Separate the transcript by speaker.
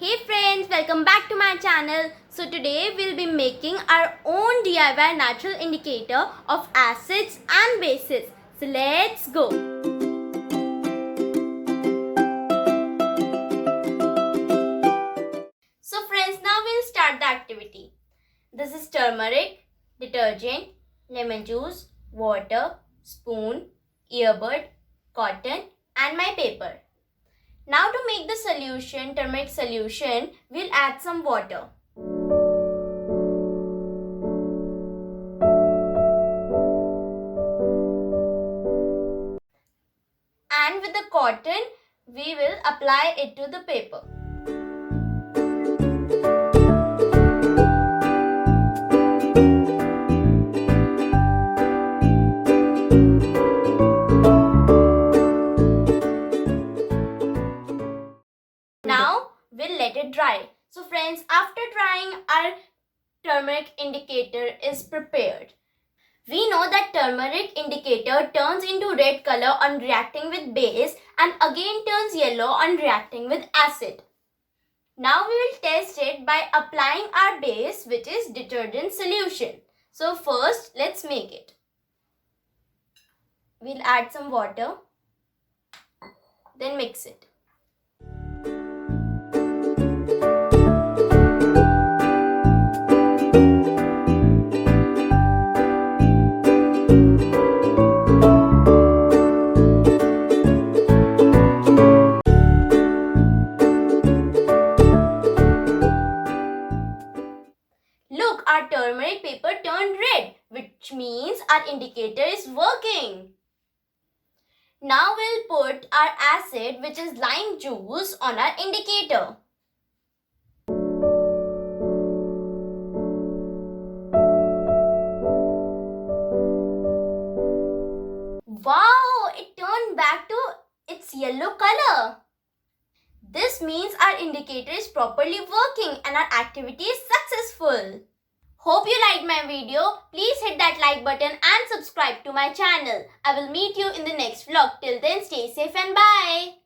Speaker 1: Hey friends, welcome back to my channel. So today we'll be making our own DIY natural indicator of acids and bases. So let's go. So friends, now we'll start the activity. This is turmeric, detergent, lemon juice, water, spoon, earbud, cotton and my paper. Now to make the solution, turmeric solution, we'll add some water. And with the cotton, we will apply it to the paper. Now we'll let it dry. So friends, after drying, our turmeric indicator is prepared. We know that turmeric indicator turns into red color on reacting with base and again turns yellow on reacting with acid. Now we will test it by applying our base, which is detergent solution. So first let's make it. We'll add some water, then mix it. Look, our turmeric paper turned red, which means our indicator is working. Now we'll put our acid, which is lime juice, on our indicator. Wow, it turned back to its yellow color. This means our indicator is properly working and our activity is successful. Hope you liked my video. Please hit that like button and subscribe to my channel. I will meet you in the next vlog. Till then, stay safe and bye.